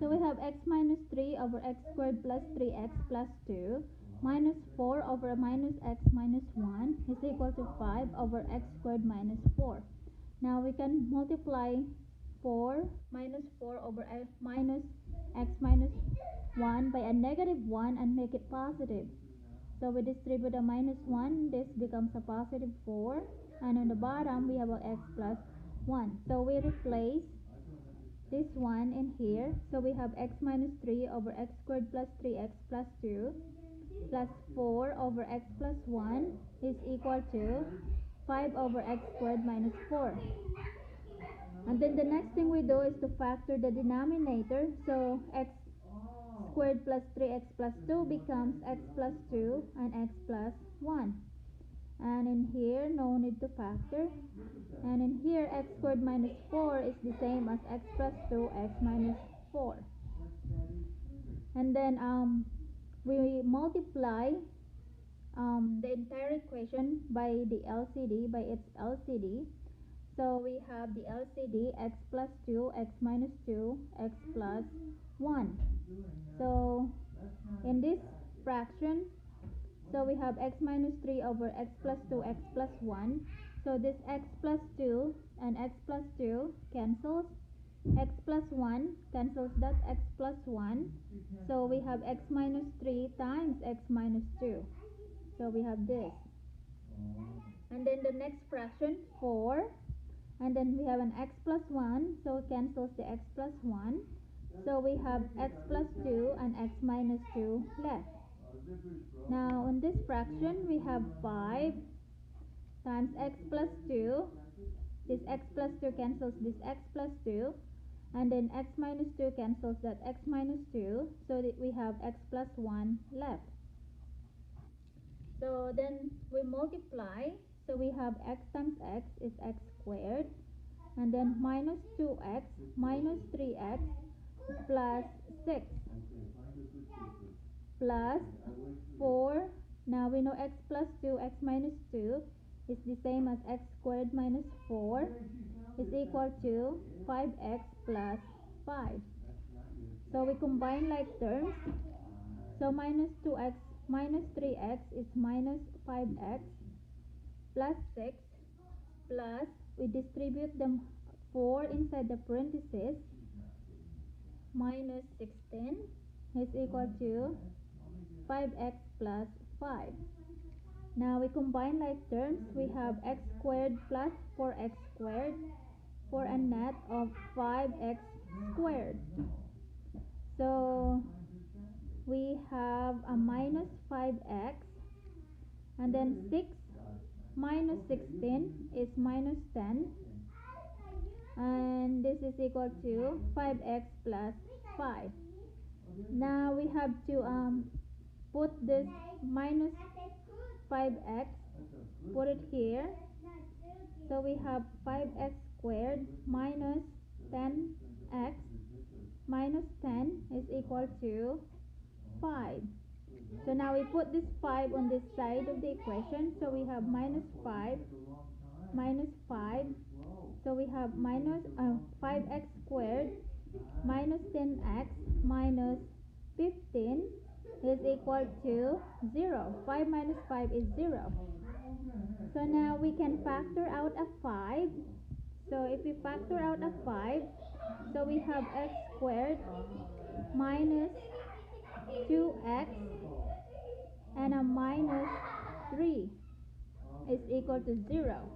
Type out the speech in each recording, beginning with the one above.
So we have x minus 3 over x squared plus 3x plus 2 minus 4 over minus x minus 1 is equal to 5 over x squared minus 4. Now we can multiply 4 minus 4 over minus x minus 1 by a negative 1 and make it positive. So we distribute a minus 1, this becomes a positive 4, and on the bottom we have a x plus 1. So we replace this one in here. So we have x minus 3 over x squared plus 3x plus 2 plus 4 over x plus 1 is equal to 5 over x squared minus 4. And then the next thing we do is to factor the denominator. So x squared plus 3x plus 2 becomes x plus 2 and x plus 1. And in here, no need to factor. And in here, x squared minus 4 is the same as x plus 2, x minus 4. And then we multiply the entire equation by the LCD, by its LCD. So we have the LCD x plus 2, x minus 2, x plus 1. So in this fraction, so we have x minus 3 over x plus 2, x plus 1. So this x plus 2 and x plus 2 cancels. X plus 1 cancels that x plus 1. So we have x minus 3 times x minus 2. So we have this. And then the next fraction, 4. And then we have an x plus 1. So cancels the x plus 1. So we have x plus 2 and x minus 2 left. Now in this fraction we have 5 times x plus 2. This x plus 2 cancels this x plus 2. And then x minus 2 cancels that x minus 2. So that we have x plus 1 left. So then we multiply. So we have x times x is x squared. And then minus 2x minus 3x plus 6 plus 4. Now we know x plus 2, x minus 2 is the same as x squared minus 4 is equal to 5x plus 5. So we combine like terms. So minus 2x minus 3x is minus 5x plus 6 plus we distribute them 4 inside the parentheses minus 16 is equal to 5x plus 5. Now we combine like terms. We have x squared plus 4x squared for a net of 5x squared. So we have a minus 5x, and then 6 minus 16 is minus 10, and this is equal to 5x plus 5. Now we have to put this minus 5x, put it here. So we have 5x squared minus 10x minus 10 is equal to 5. So now we put this 5 on this side of the equation. So we have minus 5 minus 5. So we have minus 5x squared minus 10x minus 15 is equal to 0. 5 minus 5 is 0. So now we can factor out a 5. So if we factor out a 5, so we have x squared minus 2x and a minus 3 is equal to 0.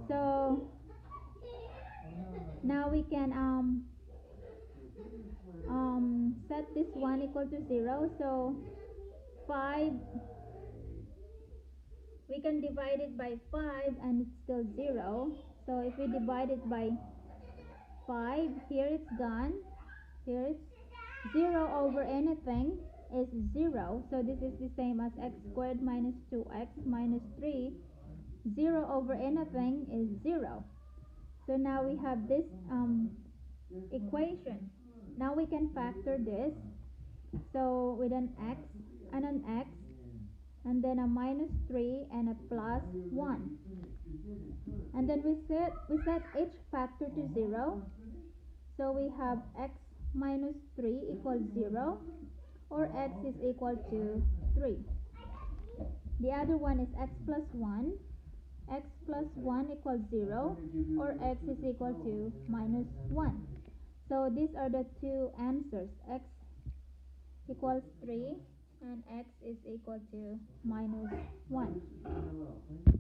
So now we can set this one equal to 0. So 5, we can divide it by 5 and it's still 0. So if we divide it by 5, here it's gone. Here it's 0 over anything is 0. So this is the same as x squared minus 2x minus 3. 0 over anything is 0. So now we have this equation. Now we can factor this. So with an x and then a minus 3 and a plus 1. And then we set each factor to 0. So we have x minus 3 equals 0, or x is equal to 3. The other one is x plus 1. X plus 1 equals 0, or x is equal to minus 1. So these are the two answers. X equals 3 and x is equal to minus 1.